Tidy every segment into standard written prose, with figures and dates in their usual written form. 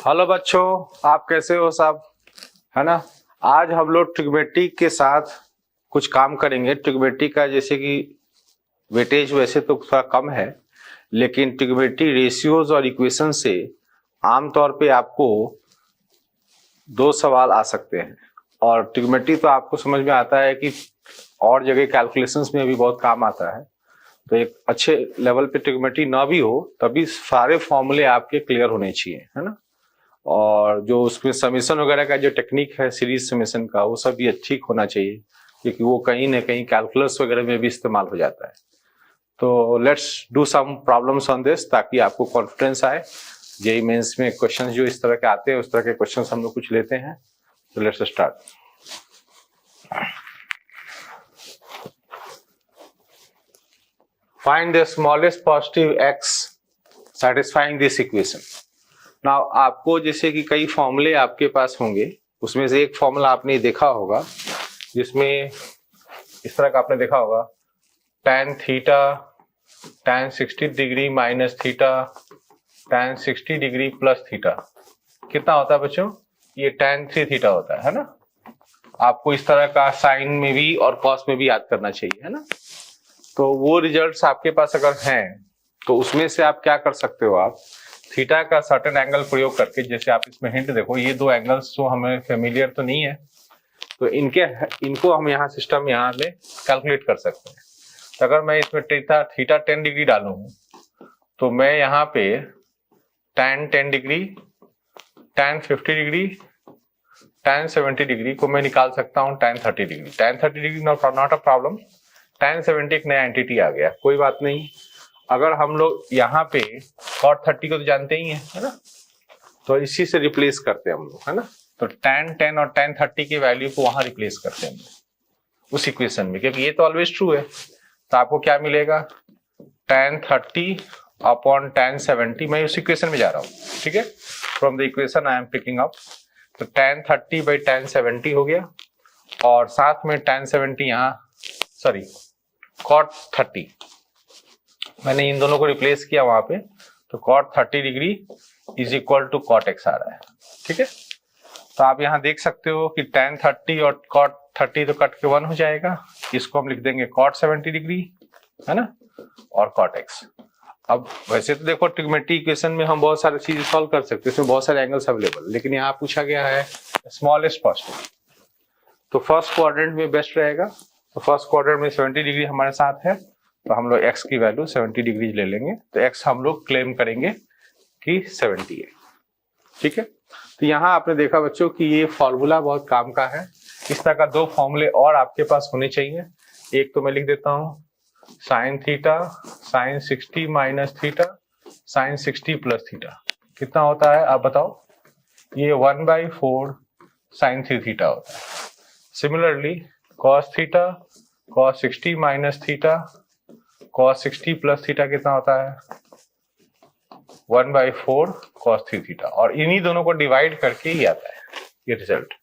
Hello बच्चों, आप कैसे हो सब? है ना। आज हम लोग ट्रिग्मेट्री के साथ कुछ काम करेंगे। ट्रिग्मेट्री का जैसे कि वेटेज वैसे तो थोड़ा कम है, लेकिन ट्रिग्मेट्री रेशियोज और इक्वेशन से आमतौर पे आपको 2 सवाल आ सकते हैं। और ट्रिग्मेट्री तो आपको समझ में आता है कि और जगह कैलकुलेशंस में भी बहुत काम आता है। तो एक अच्छे लेवल पे ट्रिग्मेट्री ना भी हो तभी सारे फॉर्मूले आपके क्लियर होने चाहिए, है ना। और जो उसमें समेशन वगैरह का जो टेक्निक है सीरीज समेशन का, वो सब भी ठीक होना चाहिए, क्योंकि वो कहीं ना कहीं कैलकुलस वगैरह में भी इस्तेमाल हो जाता है। तो let's do some problems on this, ताकि आपको कॉन्फिडेंस आए। जेईई मेंस में क्वेश्चंस जो इस तरह के आते हैं उस तरह के क्वेश्चंस हम लोग कुछ लेते हैं। तो let's start. Find the smallest positive x satisfying this equation। Now आपको जैसे कि कई फॉर्मूले आपके पास होंगे, उसमें से एक फॉर्मूला आपने देखा होगा जिसमें इस तरह का आपने देखा होगा tan theta tan 60 degree minus theta tan 60 degree plus theta कितना होता है बच्चों? ये tan 3 थीटा होता है ना। आपको इस तरह का साइन में भी और कॉस में भी याद करना चाहिए, है ना। तो वो रिजल्ट्स आपके पास अगर हैं तो उसमें से आप क्या कर सकते हो, आप थीटा का सर्टेन एंगल प्रयोग करके, जैसे आप इसमें हिंट देखो, ये 2 एंगल्स जो हमें फेमिलियर तो नहीं है, तो इनको हम यहाँ सिस्टम में यहाँ पे कैलकुलेट कर सकते हैं। तो अगर मैं इसमें थीटा 10 डिग्री डालूं तो मैं यहाँ पे tan 10 degree tan 50 degree tan 70 degree को मैं निकाल सकता हूँ tan 30 degree. tan 30 degree not a problem, tan 70 एक नया एंटिटी आ गया, कोई बात नहीं। अगर हम लोग यहाँ पे cot 30 को तो जानते ही है ना, तो इसी से रिप्लेस करते हैं हम लोग, है ना। तो tan 10 और tan 30 की वैल्यू को वहां रिप्लेस करते हैं उस इक्वेशन में, क्योंकि ये तो ऑलवेज ट्रू है। तो आपको क्या मिलेगा? tan 30 upon tan 70। मैं उस इक्वेशन में जा रहा हूँ, ठीक है। From the equation I am picking up. तो tan 30 बाई tan 70 हो गया, और साथ में tan 70 यहाँ सॉरी cot 30, मैंने इन दोनों को रिप्लेस किया वहां पे। तो cot 30 degree is equal to cot x आ रहा है, ठीक है। तो आप यहाँ देख सकते हो कि tan 30 और cot 30 तो कट के 1 हो जाएगा। इसको हम लिख देंगे cot 70 डिग्री, है ना, और cot x। अब वैसे तो देखो ट्रिग्मेट्री इक्वेशन में हम बहुत सारी चीजें सॉल्व कर सकते हैं, इसमें बहुत सारे एंगल्स अवेलेबल, लेकिन यहाँ पूछा गया है स्मॉलेस्ट पॉजिटिव। तो फर्स्ट क्वाड्रेंट में बेस्ट रहेगा। तो फर्स्ट क्वाड्रेंट में 70 डिग्री हमारे साथ है, तो हम लोग x की वैल्यू 70 डिग्री ले लेंगे। तो x हम लोग क्लेम करेंगे कि 70 है, ठीक है। तो यहाँ आपने देखा बच्चों कि ये फॉर्मूला बहुत काम का है। इस तरह का 2 फॉर्मूले और आपके पास होने चाहिए। एक तो मैं लिख देता हूँ sine theta sine 60 minus theta sine 60 plus theta कितना होता है आप बताओ? ये 1/4 साइन 3 थीटा होता है। Similarly cos theta cos 60 minus theta cos 60 plus theta कितना होता है? 1/4 cos 3 थीटा। और इन्हीं दोनों को डिवाइड करके ही आता है ये रिजल्ट।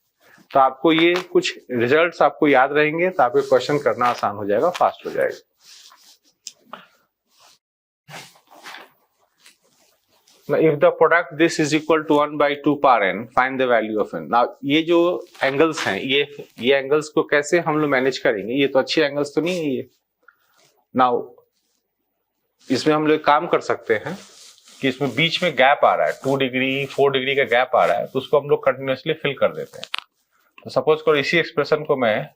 तो आपको ये कुछ रिजल्ट्स आपको याद रहेंगे, तो आपको क्वेश्चन करना आसान हो जाएगा, फास्ट हो जाएगा। Now, if the product this is equal to 1/2 power n, find the value of n। Now, ये जो एंगल्स हैं, ये एंगल्स को कैसे हम लोग मैनेज करेंगे? ये तो अच्छे एंगल्स तो नहीं है ये। नाउ इसमें हम लोग काम कर सकते हैं कि इसमें बीच में गैप आ रहा है, 2 डिग्री 4 डिग्री का गैप आ रहा है, तो उसको हम लोग कंटिन्यूसली फिल कर देते हैं। तो सपोज करो इसी एक्सप्रेशन को मैं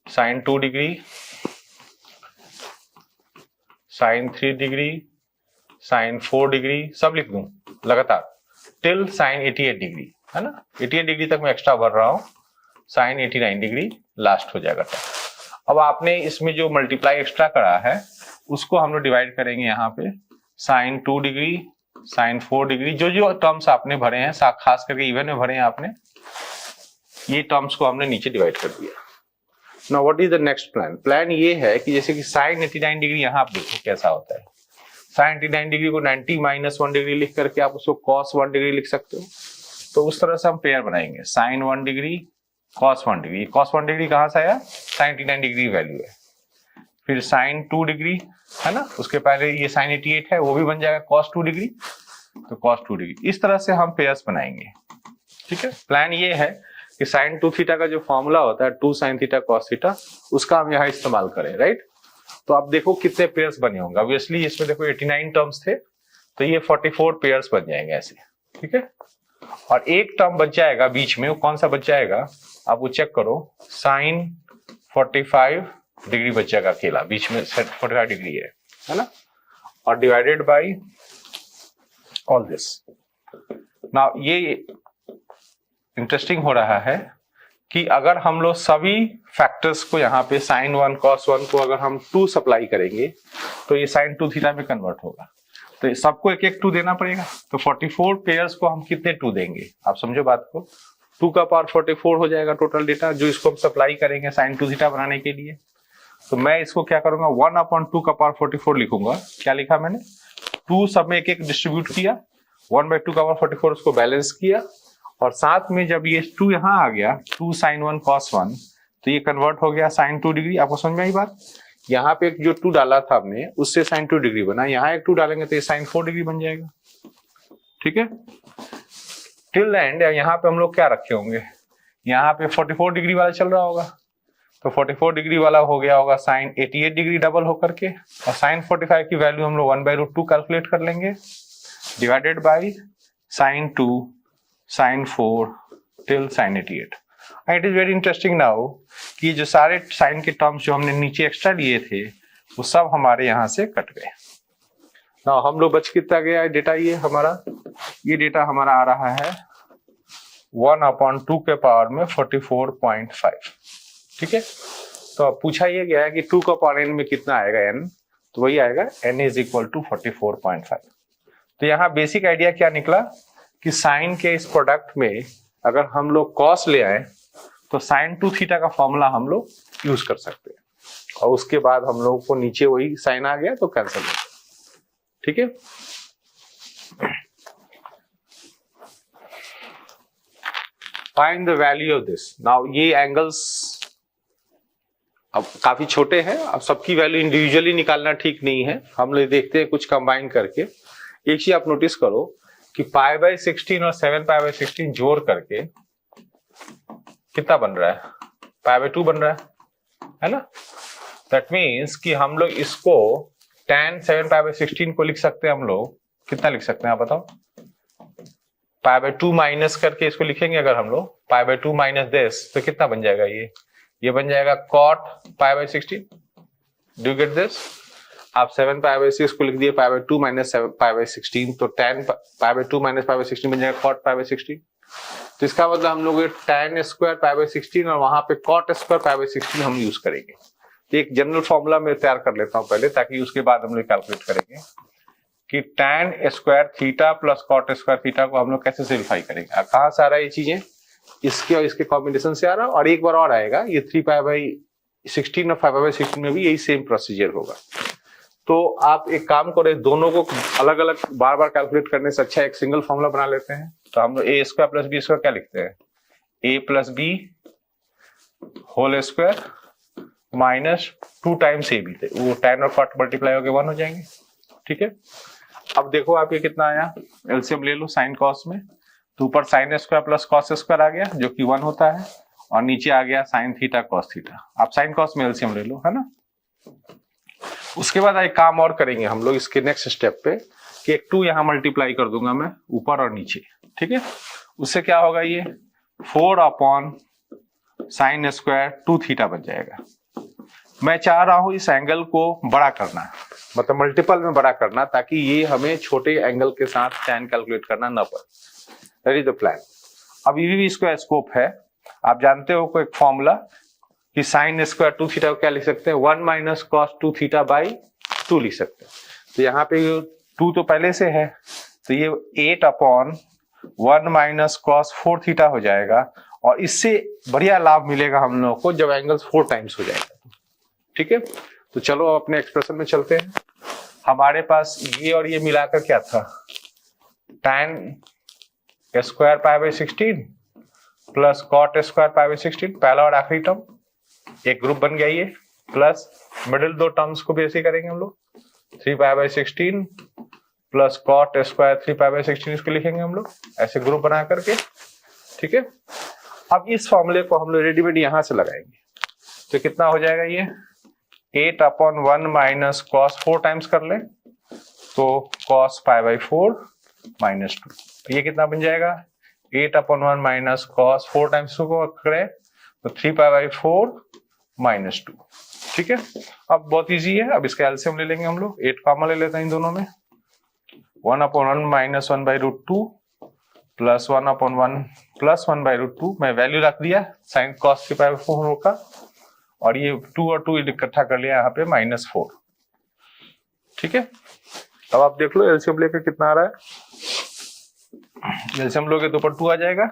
sine 2 degree sine 3 degree sine 4 degree सब लिख दूं लगातार टिल साइन 88 डिग्री, है ना। 88 डिग्री तक मैं एक्स्ट्रा भर रहा हूं, साइन 89 डिग्री लास्ट हो जाएगा। अब आपने इसमें जो मल्टीप्लाई एक्स्ट्रा करा है उसको हम लोग डिवाइड करेंगे यहाँ पे साइन 2 डिग्री साइन 4 डिग्री, जो टर्म्स आपने भरे हैं, खास करके इवन में भरे हैं आपने, ये टर्म्स को हमने नीचे डिवाइड कर दिया। Now what is the next plan? Plan ये है कि जैसे कि साइन 89 डिग्री यहाँ आप देखो कैसा होता है। साइन 89 डिग्री को 90 माइनस 1 डिग्री लिख करके आप उसको cos 1 डिग्री लिख सकते हो। तो उस तरह से हम पेयर बनाएंगे, sine 1 degree cos 1 degree. cos 1 degree कहाँ से आया? साइन 89 डिग्री वैल्यू है। फिर साइन 2 डिग्री, है ना, उसके पहले ये साइन 88 है, वो भी बन जाएगा cos 2 डिग्री। तो cos 2 डिग्री। इस तरह से हम पेयर्स बनाएंगे, ठीक है। प्लान ये है कि sin 2 थीटा का जो फॉर्मूला होता है 2 sin थीटा cos थीटा, उसका हम यहाँ इस्तेमाल करें, राइट। तो आप देखो कितने पेयर्स बने होंगे। ऑब्वियसली इसमें देखो 89 टर्म्स थे, तो ये 44 पेयर्स बन जाएंगे ऐसे, ठीक है। और एक टर्म बच जाएगा बीच में, वो कौन सा बच जाएगा आप वो चेक करो, sin 45 डिग्री बच जाएगा अकेला, बीच में 45 डिग्री है ना, और divided by all this. Now ये इंटरेस्टिंग हो रहा है कि अगर हम लोग सभी फैक्टर्स को यहाँ पे sin 1 cos 1 को अगर हम 2 सप्लाई करेंगे तो ये sin 2 थीटा में कन्वर्ट होगा। तो ये सबको एक एक 2 देना पड़ेगा। तो 44 पेयर्स को हम कितने 2 देंगे, आप समझो बात को। 2 का पावर 44 हो जाएगा टोटल डेटा, जो इसको हम सप्लाई करेंगे sin 2 थीटा बनाने के लिए। तो मैं इसको क्या करूंगा, 1/2 का पावर 44 लिखूंगा। क्या लिखा मैंने, 2 सब में एक एक डिस्ट्रीब्यूट किया, 1/2 का पावर 44 उसको बैलेंस किया, और साथ में जब ये 2 यहाँ आ गया, 2 sin 1 cos 1, तो ये कन्वर्ट हो गया sin 2 डिग्री। आपको समझ में आई बात। यहाँ पे जो 2 डाला था हमने, उससे sin 2 डिग्री बना, यहाँ एक 2 डालेंगे तो ये sin 4 डिग्री बन जाएगा, ठीक है। टिल द एंड यहाँ पे हम लोग क्या रखे होंगे, यहाँ पे 44 डिग्री वाला चल रहा होगा, तो 44 डिग्री वाला हो गया होगा sin 88 डिग्री डबल होकर के, और sin 45 की वैल्यू हम लोग 1/√2 कैलकुलेट कर लेंगे, divided by sin 2 sin 4 till sin 88। It is very interesting now कि जो सारे साइन के टर्म्स जो हमने नीचे एक्स्ट्रा लिए थे वो सब हमारे यहाँ से कट गए। नाउ हम लोग बच कितना गया डेटा, ये डेटा हमारा आ रहा है 1/2 के पावर में 44.5, ठीक है। तो अब पूछा ये गया है कि 2 का पावर n में कितना आएगा n, तो वही आएगा n इज इक्वल टू 44.5। तो यहाँ बेसिक आइडिया क्या निकला कि साइन के इस प्रोडक्ट में अगर हम लोग कॉस ले आए तो sin 2 थीटा का फॉर्मूला हम लोग यूज कर सकते हैं, और उसके बाद हम लोग को नीचे वही साइन आ गया तो कैंसिल हो गया, ठीक है। Find the value of this. Now ये एंगल्स अब काफी छोटे हैं, अब सबकी वैल्यू इंडिविजुअली निकालना ठीक नहीं है, हम लोग देखते हैं कुछ कंबाइन करके। एक चीज आप नोटिस करो कि π/16 और 7π/16 जोड़ करके कितना बन रहा है, π/2 बन रहा है ना। दैट मीन्स कि हम लोग इसको tan 7π/16 को लिख सकते हैं, हम लोग कितना लिख सकते हैं आप बताओ, π/2 माइनस करके इसको लिखेंगे अगर हम लोग π/2 माइनस दिस, तो कितना बन जाएगा, ये बन जाएगा cot π/16। Do get this. आप 7π/6 को लिख दिए π/2 माइनस π/16, तो tan π/2 माइनस π/16 बन जाएगा cot π/16। तो इसका मतलब हम लोग tan स्क्वायर π/16 और वहां पे cot स्क्वायर π/16 हम यूज करेंगे। तो एक जनरल फॉर्मूला मैं तैयार कर लेता हूं पहले, ताकि उसके बाद हम लोग कैलकुलेट करेंगे कि tan square theta plus cot square theta को हम लोग कैसे सिंप्लीफाई करेंगे। कहां से आ रहा है ये चीजें, इसके और इसके कॉम्बिनेशन से आ रहा है, और एक बार और आएगा ये 3π/16 और 5π/16 में भी यही सेम प्रोसीजर होगा। तो आप एक काम करें, दोनों को अलग अलग बार बार कैलकुलेट करने से अच्छा एक सिंगल फॉर्मूला बना लेते हैं। तो हम लोग a square plus B square क्या लिखते हैं, a plus B whole square minus 2 times A B, वो tan और cot मल्टीप्लाई होकर 1 हो जाएंगे, ठीक है। अब देखो आप ये कितना आया, एलसीएम ले लो साइन कॉस में, तो ऊपर sine square plus cos square आ गया जो कि 1 होता है, और नीचे आ गया साइन थीटा कॉस थीटा। आप साइन कॉस में एलसीएम ले लो, है ना। उसके बाद एक काम और करेंगे हम लोग इसके नेक्स्ट स्टेप पे कि एक 2 यहाँ मल्टीप्लाई कर दूंगा मैं ऊपर और नीचे, ठीक है। उससे क्या होगा, ये 4/sin स्क्वायर 2 थीटा बन जाएगा। मैं चाह रहा हूं इस एंगल को बड़ा करना, मतलब मल्टीपल में बड़ा करना, ताकि ये हमें छोटे एंगल के साथ tan कैलकुलेट करना ना पड़े। That is the plan. अब ये भी इसका स्कोप है, आप जानते हो कोई फॉर्मूला कि sin स्क्वायर 2 थीटा को क्या लिख सकते हैं, 1 माइनस cos 2 थीटा बाई 2 लिख सकते हैं। तो यहाँ पे 2 तो पहले से है, तो ये 8/1 माइनस cos 4 थीटा हो जाएगा, और इससे बढ़िया लाभ मिलेगा हम लोगों को जब एंगल्स 4 टाइम्स हो जाएगा, ठीक है। तो चलो अपने एक्सप्रेशन में चलते हैं। हमारे पास ये और ये मिलाकर क्या था, tan square π/16 plus cot square π/16, पहला और आखिरी टर्म एक ग्रुप बन गया ये, प्लस मिडिल 2 टर्म्स को भी ऐसे करेंगे हम लोग, 3π/16 प्लस कॉट स्क्वायर 3π/16 इसको लिखेंगे हम लोग ऐसे ग्रुप बना करके, ठीक है। अब इस फॉर्मूले को हम लोग रेडीमेड यहां से लगाएंगे, तो कितना हो जाएगा ये 8/1 माइनस कॉस 4 टाइम्स कर ले तो कॉस π/4 माइनस 2, ये कितना बन जाएगा 8/1 माइनस कॉस 4 टाइम्स को करें तो 3π/4 माइनस 2, ठीक है। अब बहुत इजी है, अब इसका एलसीएम ले लेंगे हम लोग, 8 कॉमन ले लेते हैं इन दोनों में, 1/1 माइनस 1/√2 प्लस 1/1 प्लस 1/√2, मैं वैल्यू रख दिया साइन कॉस 3π/4 का, और ये 2 और 2 इकट्ठा कर लिया यहाँ पे -4, ठीक है। अब आप देख लो एलसीएम लेकर कितना आ रहा है, एलसीएम लोगे तो ऊपर 2 आ जाएगा,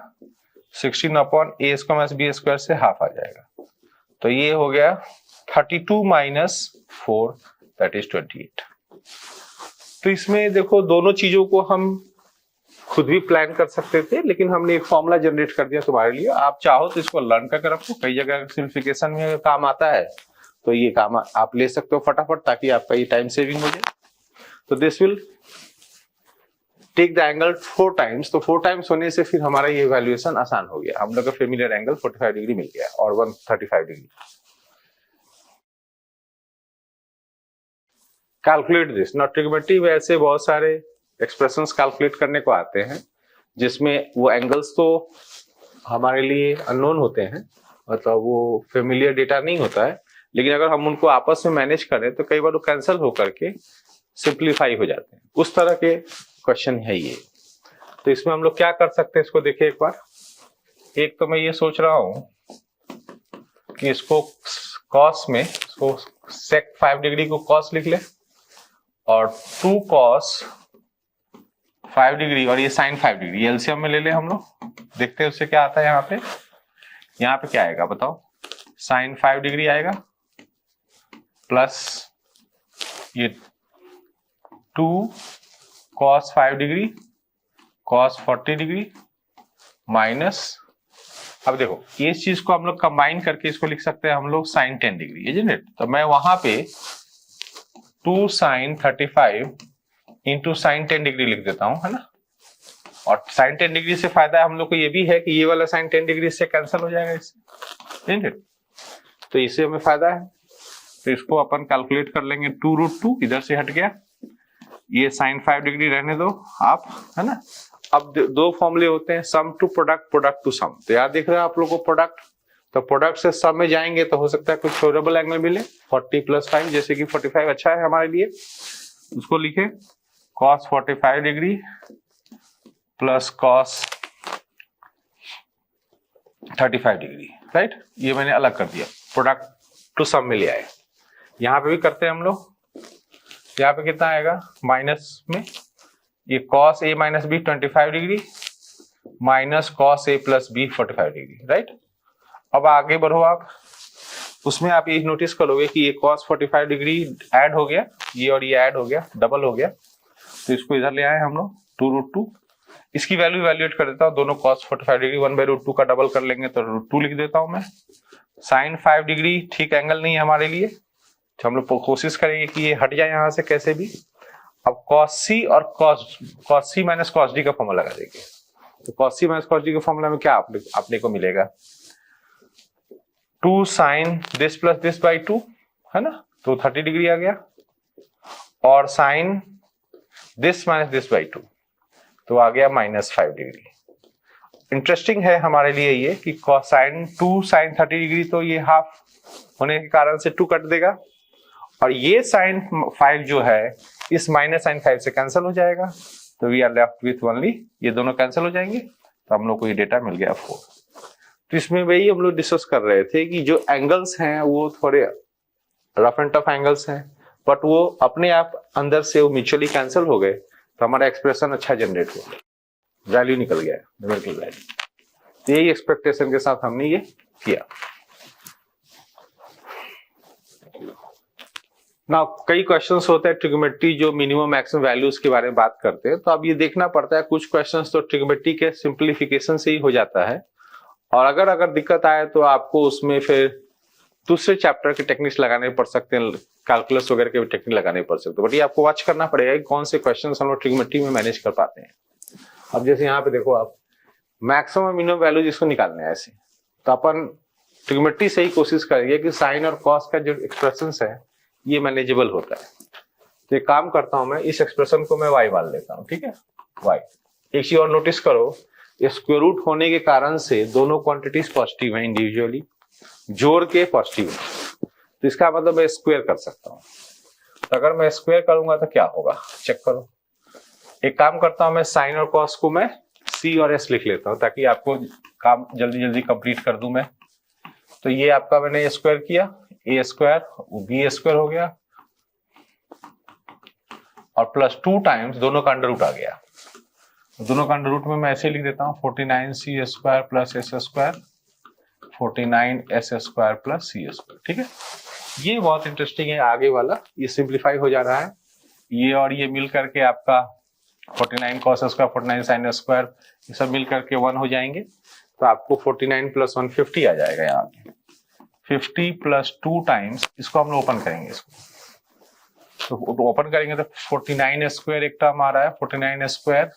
16/a² से हाफ आ जाएगा, तो ये हो गया 32 माइनस 4 दैट इज 28। तो इसमें देखो दोनों चीजों को हम खुद भी प्लान कर सकते थे, लेकिन हमने एक फॉर्मूला जनरेट कर दिया तुम्हारे लिए। आप चाहो तो इसको लर्न करके रखो, कई जगह सिंप्लीफिकेशन में काम आता है, तो ये काम आप ले सकते हो फटाफट, ताकि आपका ये टाइम सेविंग हो जाए। तो this will take the angle 4 times, तो 4 टाइम्स होने से फिर हमारा ये इवैल्यूएशन आसान हो गया, हम लोग का फेमिलियर एंगल 45 डिग्री मिल गया और 135 degree. Calculate this, not trigonometry में ऐसे बहुत सारे एक्सप्रेशंस कैलकुलेट करने को आते हैं, जिसमें वो एंगल्स तो हमारे लिए अननोन होते हैं, मतलब वो फेमिलियर डेटा नहीं होता है, लेकिन अगर हम उनको आपस में मैनेज करें तो कई बार वो कैंसिल होकर के सिंप्लीफाई हो जाते हैं। उस तरह के क्वेश्चन है ये। तो इसमें हम लोग क्या कर सकते हैं, इसको देखिए एक बार। एक तो मैं ये सोच रहा हूं कि इसको कॉस में, इसको सेक 5 डिग्री को कॉस लिख ले, और 2 कॉस 5 डिग्री और ये साइन 5 डिग्री एलसीएम में ले ले हम लोग, देखते हैं उससे क्या आता है। यहाँ पे क्या आएगा बताओ, साइन 5 डिग्री आएगा प्लस ये 2 cos 5 degree cos 40 degree minus, अब देखो इस चीज को हम लोग कंबाइन करके इसको लिख सकते हैं हम लोग साइन 10 डिग्री, इजंट इट। तो मैं वहां पे 2 साइन 35 इंटू साइन 10 डिग्री लिख देता हूं, है ना। और साइन 10 डिग्री से फायदा हम लोग को ये भी है कि ये वाला साइन 10 डिग्री से कैंसिल हो जाएगा इससे, इजंट इट। तो इससे हमें फायदा है, तो इसको अपन कैलकुलेट कर लेंगे। 2√2 इधर से हट गया, ये साइन 5 डिग्री रहने दो आप, है ना। अब दो फॉर्मूले होते हैं, सम to product, product to some. तो यार देख रहे हो आप लोगों को प्रोडक्ट, तो प्रोडक्ट से सम में जाएंगे तो हो सकता है कुछ फेवरेबल एंगल मिले, 40 + 5, जैसे कि 45 अच्छा है हमारे लिए। उसको लिखे cos 45 degree plus cos 35 degree, right. ये मैंने अलग कर दिया, प्रोडक्ट टू सम में ले आए। यहाँ पे भी करते हैं हम लोग, यहाँ पे कितना आएगा माइनस में, ये cos a - b 25 degree minus cos a + b 45 degree, right. अब आगे बढ़ो आप, उसमें आप ये नोटिस करोगे कि ये cos 45 डिग्री ऐड हो गया, ये और ये ऐड हो गया, डबल हो गया, तो इसको इधर ले आए हम लोग 2√2। इसकी वैल्यू इवैल्यूएट कर देता हूँ, दोनों cos 45 डिग्री 1/√2 का डबल कर लेंगे तो √2 लिख देता हूँ मैं। साइन 5 डिग्री ठीक एंगल नहीं है हमारे लिए, तो हम लोग कोशिश करेंगे कि ये हट जाए यहाँ से कैसे भी। अब cos c और cos c - cos d का फॉर्मूला लगा देंगे, तो cos c - cos d के फॉर्मूला में क्या अपने को मिलेगा, 2 sine this plus this by 2, है ना, तो 30 डिग्री आ गया, और sine this minus this by 2 तो आ गया -5 डिग्री। इंटरेस्टिंग है हमारे लिए ये कि साइन 2 साइन 30 डिग्री, तो ये हाफ होने के कारण से 2 कट देगा, और ये साइन 5 जो है इस माइनस साइन 5 से कैंसिल हो जाएगा, तो we are left with only, ये दोनों कैंसिल हो जाएंगे, तो हम लोग को ये डेटा मिल गया 4। तो इसमें वही हम लोग डिस्कस कर रहे थे कि जो एंगल्स हैं वो थोड़े रफ एंड टफ एंगल्स हैं, बट वो अपने आप अंदर से वो म्यूचुअली कैंसिल हो गए, तो हमारा एक्सप्रेशन अच्छा जनरेट हुआ, वैल्यू निकल गया, न्यूमेरिकल वैल्यू। तो यही एक्सपेक्टेशन के साथ हमने ये किया। ना कई क्वेश्चंस होते हैं ट्रिग्नोमेट्री जो मिनिमम मैक्सिमम वैल्यूज के बारे में बात करते हैं, तो अब ये देखना पड़ता है, कुछ क्वेश्चंस तो ट्रिग्नोमेट्री के सिंप्लीफिकेशन से ही हो जाता है, और अगर दिक्कत आए तो आपको उसमें फिर दूसरे चैप्टर के टेक्निक्स लगाने पड़ सकते हैं, कैलकुलस वगैरह के टेक्निक लगाने पड़ सकते, बट ये आपको वॉच करना पड़ेगा कि कौन से क्वेश्चन हम लोग ट्रिग्नोमेट्री में मैनेज कर पाते हैं। अब जैसे यहाँ पे देखो आप मैक्सिमम मिनिमम वैल्यू जिसको निकालने है ऐसे, तो अपन ट्रिग्नोमेट्री से ही कोशिश करेंगे कि साइन और कॉस का जो एक्सप्रेशन है ये मैनेजेबल होता है। तो एक काम करता हूं मैं, इस एक्सप्रेशन को मैं वाई मान लेता हूं, ठीक है वाई। एक चीज और नोटिस करो, स्क्वायर रूट होने के कारण से दोनों क्वांटिटीज पॉजिटिव हैं, इंडिविजुअली जोड़ के पॉजिटिव है, तो इसका मतलब मैं स्क्वायर कर सकता हूं। तो अगर मैं स्क्वायर करूंगा तो क्या होगा चेक करो। एक काम करता हूं मैं, साइन और कॉस को मैं सी और एस लिख लेता हूं ताकि आपको काम जल्दी जल्दी कंप्लीट कर दूं मैं। तो ये आपका मैंने स्क्वायर किया, ए स्क्वायर बी स्क्वायर हो गया और प्लस 2 टाइम्स दोनों का अंडर रूट आ गया। दोनों का अंडर रूट में मैं ऐसे लिख देता हूँ 49c square plus s square 49s square plus c square. ठीक है, ये बहुत इंटरेस्टिंग है आगे वाला, ये सिंप्लीफाई हो जा रहा है, ये और ये मिल करके आपका 49 cos स्क्वायर 49 sin स्क्वायर ये सब मिल करके 1 हो जाएंगे। तो आपको 49 प्लस 1 50 आ जाएगा यहाँ पे। 50 प्लस 2 टाइम्स इसको हम लोग ओपन करेंगे, इसको तो ओपन करेंगे तो 49 स्क्वायर एक टर्म आ रहा है, 49 square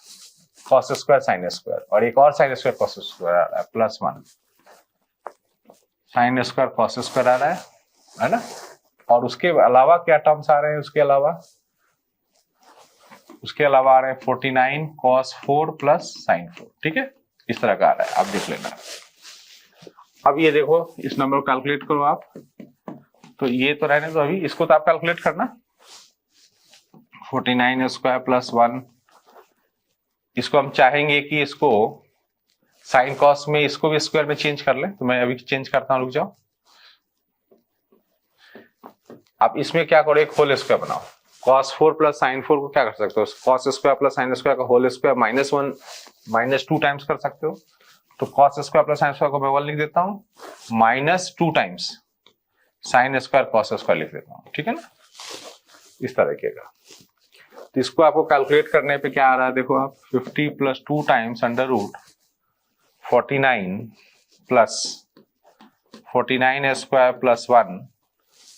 cos square sin square और एक और sin स्क्वायर cos स्क्वायर आ रहा है plus 1 sin square cos square आ रहा है ना। और उसके अलावा क्या टर्म्स आ रहे हैं, उसके अलावा आ रहे हैं 49 cos 4 प्लस sin 4। ठीक है, इस तरह का आ रहा है, आप देख लेना। अब ये देखो, इस नंबर को कैलकुलेट करो आप, तो ये तो रहने दो, अभी इसको तो आप कैलकुलेट करना। 49 स्क्वायर प्लस 1, इसको हम चाहेंगे कि इसको साइन कॉस में इसको भी स्क्वायर में चेंज कर ले, तो मैं अभी चेंज करता हूं, रुक जाओ। आप इसमें क्या करो, एक होल स्क्वायर बनाओ। cos 4 प्लस साइन 4 को क्या कर सकते हो, cos square plus sine square का होल स्क्वायर -1 -2 टाइम्स कर सकते हो। तो cos square plus sine square को मैं 1 लिख देता हूं, -2 times sine square cos square लिख देता हूं। ठीक है ना, इस तरह का। तो इसको आपको कैलकुलेट करने पे क्या आ रहा है, देखो आप 50 plus 2 times under root 49 plus 49 square plus 1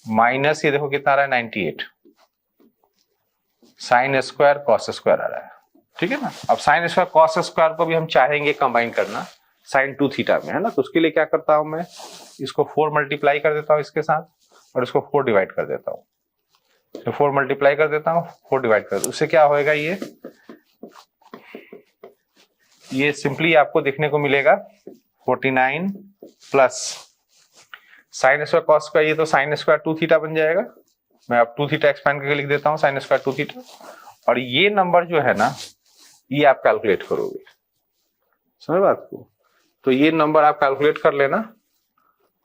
minus ये देखो कितना आ रहा है 98 साइन स्क्वायर कॉस स्क्वायर आ रहा है। ठीक है ना, अब साइन स्क्वायर कॉस स्क्वायर को भी हम चाहेंगे कंबाइन करना साइन 2 थीटा में, है ना। तो उसके लिए क्या करता हूं मैं, इसको 4 मल्टीप्लाई कर देता हूं इसके साथ और इसको 4 डिवाइड कर देता हूं। तो 4 मल्टीप्लाई कर देता हूं, 4 डिवाइड कर, उससे क्या होएगा, ये सिंपली आपको देखने को मिलेगा 49 प्लस साइन स्क्वायर कॉस का, ये तो साइन स्क्वायर 2 थीटा बन जाएगा। मैं अब 2 थीटा एक्सपेंड करके लिख देता हूं, साइन स्क्वायर 2 थीटा। और ये नंबर जो है ना, ये आप कैलकुलेट करोगे, समझ बात को। तो ये नंबर आप कैलकुलेट कर लेना,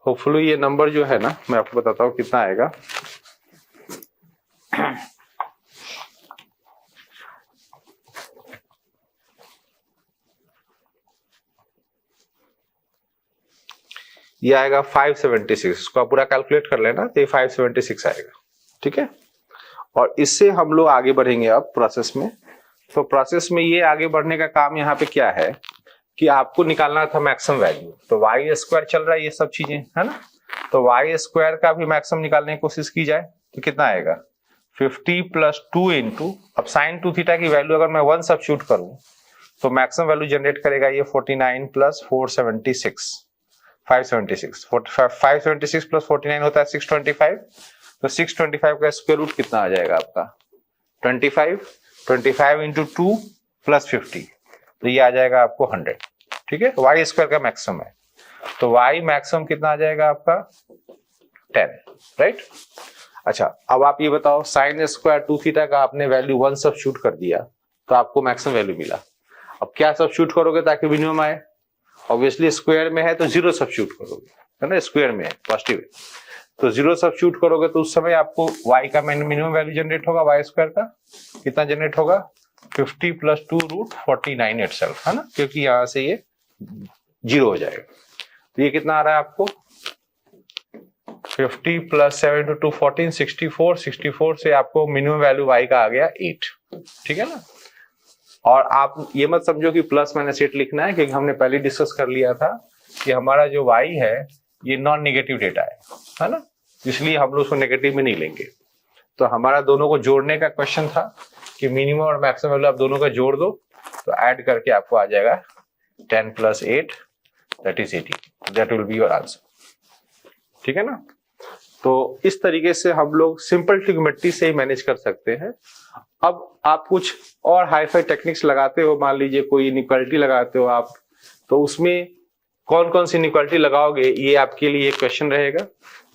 होपफुली ये नंबर जो है ना, मैं आपको बताता हूं कितना आएगा। ये आएगा 576, इसको आप पूरा कैलकुलेट कर लेना, तो ये 576 आएगा। ठीक है, और इससे हम लोग आगे बढ़ेंगे अब प्रोसेस में। तो प्रोसेस में ये आगे बढ़ने का काम यहाँ पे क्या है कि आपको निकालना था मैक्सिमम वैल्यू। तो वाई स्क्वायर चल रहा है, ये सब चीजें है ना, तो वाई स्क्वायर का भी मैक्सिमम निकालने की कोशिश की जाए तो कितना आएगा 50 प्लस 2 इंटू, अब साइन 2 थीटा की वैल्यू अगर मैं 1 सब्स्टिट्यूट करूं तो मैक्सिमम वैल्यू जनरेट करेगा ये 49 प्लस 476 576 576 प्लस 49 होता है 625। तो 625 का स्क्वायर रूट कितना आ जाएगा आपका 25 इंटू 2 प्लस 50, तो ये आ जाएगा आपको 100। ठीक है, वाई स्क्वायर का मैक्सिमम है, तो वाई मैक्सिमम कितना आ जाएगा आपका 10, राइट। अच्छा, अब आप ये बताओ, साइन स्क्वायर 2 थीटा का आपने वैल्यू 1 सब्स्टिट्यूट कर दिया तो आपको मैक्सिमम वैल्यू मिला। अब क्या सब्स्टिट्यूट करोगे ताकि मिनिमम आए, ऑब्वियसली स्क्वायर में है तो 0 सब्स्टिट्यूट करोगे, है ना, स्क्वायर में है पॉजिटिव है तो 0 सब्स्टिट्यूट करोगे तो उस समय आपको y का मिनिमम वैल्यू जनरेट होगा, वाई स्क्वायर का कितना जनरेट होगा 50 प्लस 2 रूट 49 इटसेल्फ, है ना, क्योंकि यहां से ये 0 हो जाएगा। तो ये कितना आ रहा है आपको 50 प्लस 7 इंटू 2 14 64 से आपको मिनिमम वैल्यू y का आ गया 8। ठीक है ना, और आप ये मत समझो कि प्लस माइनस 8 लिखना है, क्योंकि हमने पहले डिस्कस कर लिया था कि हमारा जो y है ये नॉन नेगेटिव डेटा है ना, इसलिए हम लोग उसको नेगेटिव में नहीं लेंगे। तो हमारा दोनों को जोड़ने का क्वेश्चन था कि मिनिमम और मैक्सिमम वैल्यू आप दोनों का जोड़ दो, तो ऐड करके आपको आ जाएगा 10 + 8 that is 18, that will be your answer. ठीक है ना। तो इस तरीके से हम लोग सिंपल ट्रिग्नोमेट्री से ही मैनेज कर सकते हैं। अब आप कुछ और हाई-फाई टेक्निक्स लगाते हो, मान लीजिए कोई इनइक्वालिटी लगाते हो आप, तो उसमें कौन कौन सी इनइक्वालिटी लगाओगे, ये आपके लिए एक क्वेश्चन रहेगा,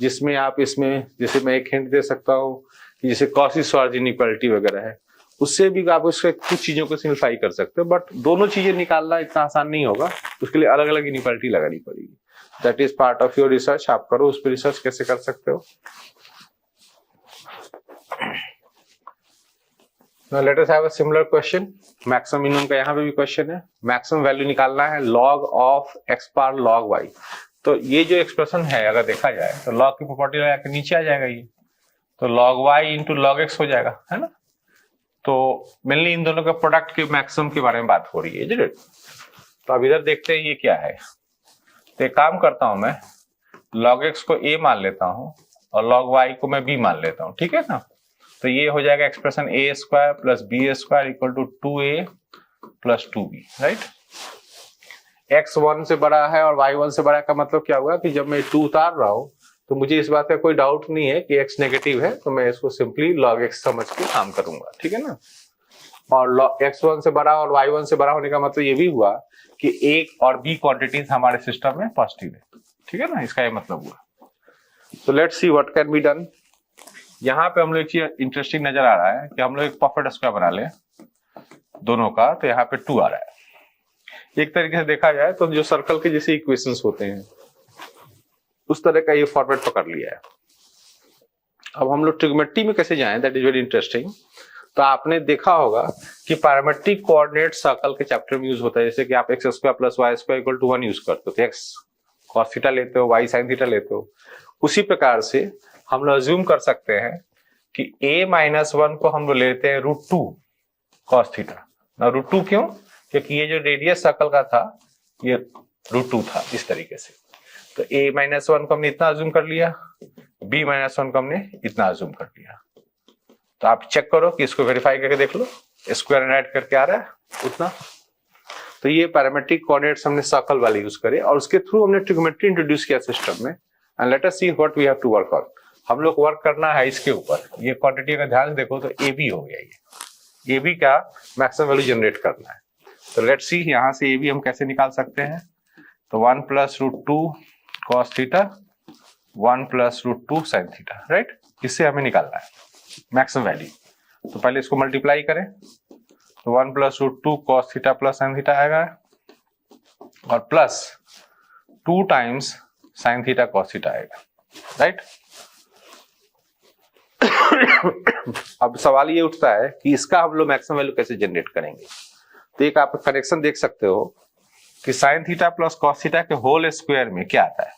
जिसमें आप इसमें जैसे मैं एक हिंट दे सकता हूँ कि जैसे कॉची-श्वार्ज़ इनइक्वालिटी वगैरह है, उससे भी आप उससे कुछ चीजों को सिंप्लीफाई कर सकते हो, बट दोनों चीजें निकालना इतना आसान नहीं होगा, उसके लिए अलग अलग इनइक्वालिटी लगानी पड़ेगी। That is part of your research, आप करो उस पर रिसर्च कैसे कर सकते हो। Now let us have a similar question. Maximum minimum का यहाँ पे भी क्वेश्चन है, मैक्सिमम वैल्यू निकालना है log of x power log y। तो ये जो एक्सप्रेशन है अगर देखा जाए तो log की प्रॉपर्टी लगा के नीचे आ जाएगा ये, तो log y into log x हो जाएगा, है ना। तो मेनली इन दोनों का प्रोडक्ट के मैक्सिमम के बारे में बात हो रही है। तो अब इधर देखते हैं ये क्या है। तो एक काम करता हूं मैं, log x को a मान लेता हूं और log y को मैं b मान लेता हूं, ठीक है ना। तो ये हो जाएगा expression a² + b² = 2a + 2b, right. x 1 से बड़ा है और y 1 से बड़ा का मतलब क्या हुआ कि जब मैं 2 उतार रहा हूं तो मुझे इस बात का कोई डाउट नहीं है कि x नेगेटिव है, तो मैं इसको सिंपली log x समझ के काम करूंगा, ठीक है ना। और x 1 से बड़ा और y 1 से बड़ा होने का मतलब ये भी हुआ कि a और b क्वांटिटीज हमारे सिस्टम में पॉजिटिव है, ठीक है ना, इसका ये मतलब हुआ। तो let's see what can be done. यहाँ पे हम लोग एक चीज इंटरेस्टिंग नजर आ रहा है कि हम लोग एक परफेक्ट स्क्वायर बना ले दोनों का, तो यहाँ पे 2 आ रहा है। एक तरीके से देखा जाए तो जो सर्कल के जैसे इक्वेशंस होते हैं उस तरह का ये फॉर्मेट पकड़ लिया है। अब हम लोग ट्रिग्नोमेट्री में कैसे जाएं, दैट इज वेरी इंटरेस्टिंग। तो आपने देखा होगा कि पैरामेट्रिक कोऑर्डिनेट सर्कल के चैप्टर में यूज होता है, जैसे कि आप x² + y² = 1 यूज करते हो, तो x cos थीटा लेते हो, y sin थीटा लेते हो। उसी प्रकार से हम लोग अज्यूम कर सकते हैं कि a - 1 को हम लोग लेते हैं √2 cos थीटा। ना √2 क्यों? क्योंकि ये जो रेडियस सर्कल का था ये √2 था, इस तरीके से। तो a - 1 को हमने इतना अज्यूम कर लिया, b - 1 को हमने इतना अज्यूम कर लिया। तो आप चेक करो कि इसको वेरीफाई करके देख लो, स्क्वायर एंड ऐड करके आ रहा है उतना। तो ये पैरामेट्रिक कोऑर्डिनेट्स हमने सर्कल वाले यूज करे और उसके थ्रू हमने ट्रिग्नोमेट्री इंट्रोड्यूस किया सिस्टम में। And let us see what we have to work on. हम लोग वर्क करना है इसके ऊपर। ये क्वांटिटी का ध्यान देखो तो ए बी हो गया, ये ए बी का मैक्सिमम वैल्यू जनरेट करना है। तो लेट्स सी यहाँ से ए बी हम कैसे निकाल सकते हैं। तो 1 + √2 cos theta 1 + √2 sin theta, right. इससे हमें निकालना है मैक्सिमम वैल्यू। तो पहले इसको मल्टीप्लाई करें, तो 1 + √2 cos थीटा + sin थीटा आएगा और plus 2 times sin theta cos theta आएगा, राइट। अब सवाल ये उठता है कि इसका हम लोग मैक्सिमम वैल्यू कैसे जनरेट करेंगे। तो एक आप कनेक्शन देख सकते हो कि sin थीटा + cos थीटा के होल स्क्वायर में क्या आता है।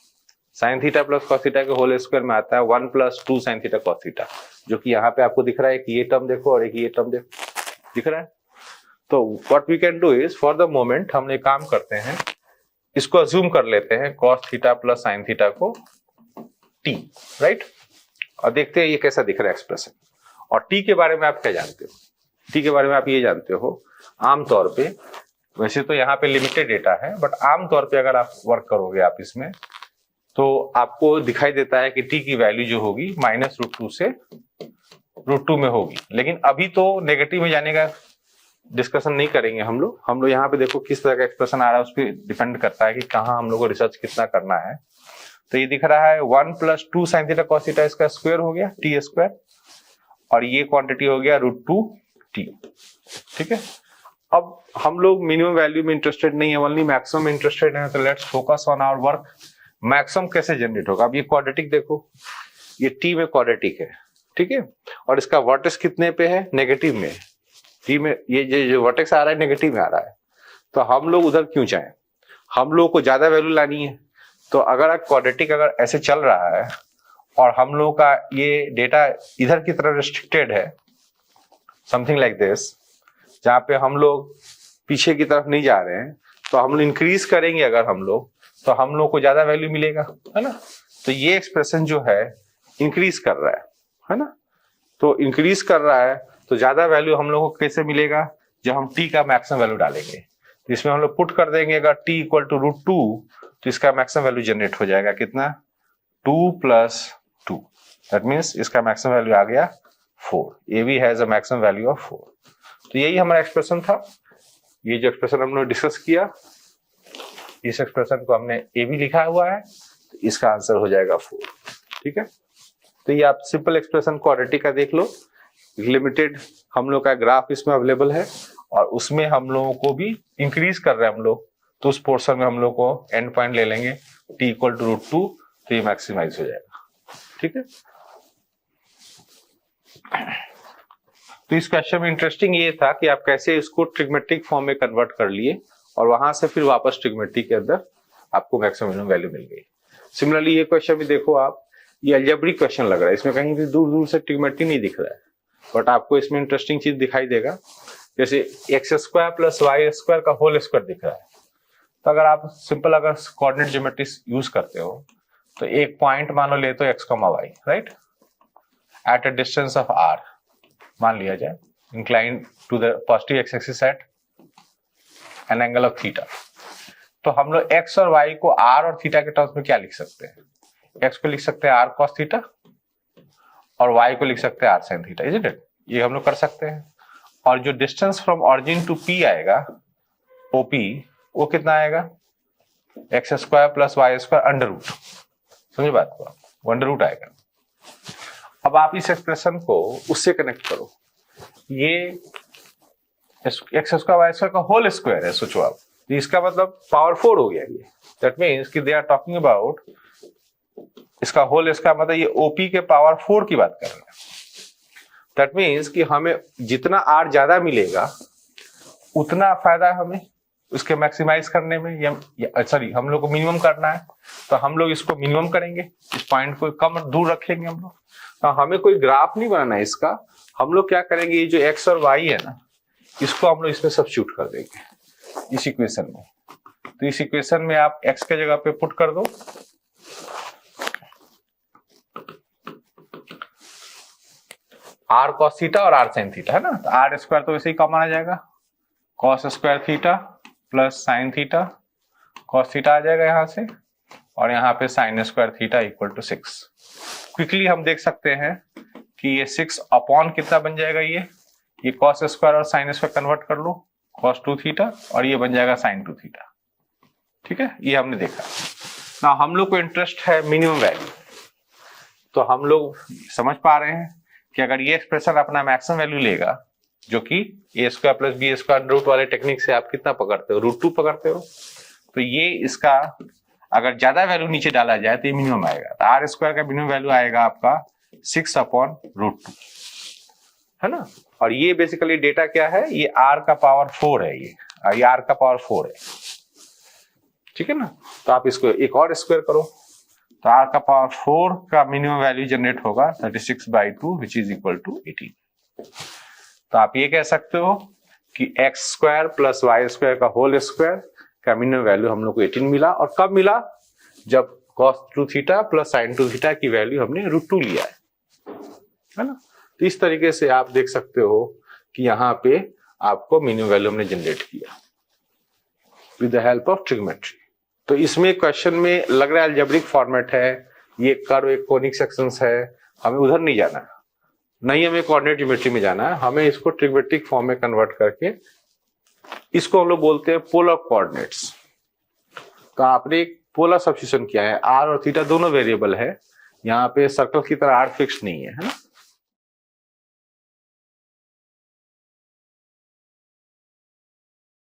sin थीटा + cos थीटा के होल स्क्वायर में आता है 1 + 2 sin थीटा cos थीटा, जो कि यहाँ पे आपको दिख रहा है कि ये टर्म देखो और एक ये टर्म देखो, दिख रहा है। तो what we can do is, for the moment हम एक काम करते हैं, इसको अज्यूम कर लेते हैं cos थीटा + sin थीटा को t, राइट। और देखते हैं ये कैसा दिख रहा है एक्सप्रेशन। और t के बारे में आप क्या जानते हो? t के बारे में आप ये जानते हो आमतौर पे, वैसे तो यहाँ पे लिमिटेड डेटा है, बट आमतौर पे अगर आप वर्क करोगे आप इसमें तो आपको दिखाई देता है कि t की वैल्यू जो होगी -√2 से √2 में होगी। लेकिन अभी तो नेगेटिव में जाने का डिस्कशन नहीं करेंगे हम लोग यहाँ पे देखो किस तरह का एक्सप्रेशन आ रहा है, उस पर डिपेंड करता है कि कहाँ हम लोग को रिसर्च कितना करना है। तो ये दिख रहा है 1 + 2 sin थीटा cos थीटा, इसका स्क्वायर हो गया t², और ये क्वांटिटी हो गया √2t, ठीक है। अब हम लोग मिनिमम वैल्यू में इंटरेस्टेड नहीं है, ओनली मैक्सिमम में इंटरेस्टेड है। तो let's focus on our work. Maximum कैसे जनरेट होगा। अब ये क्वाड्रेटिक देखो, ये टी में क्वाड्रेटिक है, ठीक है, और इसका वर्टेक्स कितने पे है, नेगेटिव में। टी में ये जो वर्टेक्स आ रहा है नेगेटिव में आ रहा है, तो हम लोग उधर क्यों जाएं, हम लोग को ज्यादा वैल्यू लानी है। तो अगर क्वाड्रेटिक अगर ऐसे चल रहा है और हम लोग का ये डेटा इधर की तरफ रिस्ट्रिक्टेड है, समथिंग लाइक दिस, जहाँ पे हम लोग पीछे की तरफ नहीं जा रहे हैं, तो हम लोग इंक्रीज करेंगे अगर हम लोग, तो हम लोग को ज्यादा वैल्यू मिलेगा, है ना। तो ये एक्सप्रेशन जो है इंक्रीज कर रहा है ना। तो इंक्रीज कर रहा है, तो ज्यादा वैल्यू हम लोग को कैसे मिलेगा, जब हम t का मैक्सिमम वैल्यू डालेंगे। तो इसमें हम लोग पुट कर देंगे, अगर t इक्वल टू √2 तो इसका मैक्सिमम वैल्यू जनरेट हो जाएगा कितना, 2 + 2, दैट मीन्स इसका मैक्सिमम वैल्यू आ गया 4। A B has a maximum value of 4। तो यही हमारा एक्सप्रेशन था। ये जो एक्सप्रेशन हम लोग डिस्कस किया, इस एक्सप्रेशन को हमने ए बी लिखा हुआ है, तो इसका आंसर हो जाएगा 4। ठीक है, तो ये आप सिंपल एक्सप्रेशन क्वाड्रेटिक का देख लो, लिमिटेड हम लोग का ग्राफ इसमें अवेलेबल है, और उसमें हम लोगों को भी इंक्रीज कर रहे हैं हम लोग, तो उस पोर्शन में हम लोग को एंड पॉइंट ले लेंगे t इक्वल टू √2, तो ये मैक्सिमाइज हो जाएगा। ठीक है, तो इस क्वेश्चन में इंटरेस्टिंग ये था कि आप कैसे इसको ट्रिग्मेट्रिक फॉर्म में कन्वर्ट कर लिए, और वहां से फिर वापस ट्रिग्मेट्रिक के अंदर आपको मैक्सिमम वैल्यू मिल गई। सिमिलरली ये क्वेश्चन भी देखो आप, ये अलजेब्रिक क्वेश्चन लग रहा है, इसमें कहीं भी दूर दूर से ट्रिग्मेट्री नहीं दिख रहा है, बट आपको इसमें इंटरेस्टिंग चीज दिखाई देगा, जैसे x² + y² का होल स्क्वायर दिख रहा है। तो अगर आप सिंपल अगर कोऑर्डिनेट ज्योमेट्री यूज करते हो, तो एक पॉइंट मान लो ले तो x, y, right, at a distance of r मान लिया जाए, inclined to the positive x axis at an angle of theta. तो हम लोग x और y को r और थीटा के टर्म्स में क्या लिख सकते हैं, x को लिख सकते हैं r cos थीटा, और y को लिख सकते हैं r sin theta, isn't it? ये हम लोग कर सकते हैं। और जो distance from origin to p आएगा, OP, वो कितना आएगा, x² + y² अंडर रूट, समझे बात को, वो अंडर रूट आएगा। अब आप इस एक्सप्रेशन को उससे कनेक्ट करो, ये x² y² का होल स्क्वायर है, सोचो आप, इसका मतलब पावर 4 हो गया ये। दैट मीन्स कि दे आर टॉकिंग अबाउट इसका होल, इसका मतलब ये OP के पावर 4 की बात कर रहे हैं। दैट मीन्स कि हमें जितना R ज्यादा मिलेगा उतना फायदा हमें उसके मैक्सिमाइज करने में, या सॉरी हम लोग को मिनिमम करना है, तो हम लोग इसको मिनिमम करेंगे, इस पॉइंट को कम दूर रखेंगे हम लोग। तो हमें कोई ग्राफ नहीं बनाना है इसका, हम लोग क्या करेंगे, ये जो x और y है ना, इसको हम लोग इसमें सब्स्टिट्यूट कर देंगे इस इक्वेशन में। तो इस इक्वेशन में आप x के जगह पे पुट कर दो, r cos थीटा और r sin थीटा, है ना, तो r² तो वैसे ही कॉमन आ जाएगा, cos² theta plus sin theta, cos theta आ जाएगा यहाँ से, और यहाँ पे sin² theta equal to 6। Quickly हम देख सकते हैं कि ये 6 अपॉन कितना बन जाएगा, ये cos² और sin² कन्वर्ट कर लो, cos 2 थीटा, और ये बन जाएगा sin 2 थीटा। ठीक है, ये हमने देखा। ना हम लोग को इंटरेस्ट है मिनिमम वैल्यू, तो हम लोग समझ पा रहे हैं कि अगर ये एक्सप्रेशन अपना मैक्सिमम वैल्यू लेगा, जो कि a² + b² रूट वाले टेक्निक से आप कितना पकड़ते हो, √2 पकड़ते हो, तो ये इसका अगर ज्यादा वैल्यू नीचे डाला जाए तो ये मिनिमम आएगा। तो r² का मिनिमम वैल्यू आएगा आपका 6/√2, है ना। और ये बेसिकली डेटा क्या है, ये r का पावर 4 है, ये r का पावर 4 है, ठीक है ना। तो आप इसको एक और स्क्वायर करो, तो r का पावर 4 का मिनिमम वैल्यू जनरेट होगा 36/2 विच इज इक्वल टू 18। तो आप ये कह सकते हो कि x² + y² का होल स्क्वायर का मिनिमम वैल्यू हम लोग को 18 मिला। और कब मिला, जब cos 2 theta plus sin 2 theta की वैल्यू हमने √2 लिया है ना। तो इस तरीके से आप देख सकते हो कि यहाँ पे आपको मिनिमम वैल्यू हमने जनरेट किया विद द हेल्प ऑफ ट्रिग्मेट्री। तो इसमें क्वेश्चन में लग रहा है अलजेब्रिक फॉर्मेट है, ये कर्व एक कोनिक सेक्शंस है, हमें उधर नहीं जाना है, नहीं हमें कोऑर्डिनेट ज्योमेट्री में जाना है, हमें इसको ट्रिग्मेट्रिक फॉर्म में कन्वर्ट करके, इसको हम लोग बोलते हैं पोलर कोऑर्डिनेट्स। तो आपने एक पोलर सब्स्टिट्यूशन किया है, r और थीटा दोनों वेरिएबल है, यहाँ पे सर्कल की तरह r फिक्स नहीं है, है ना।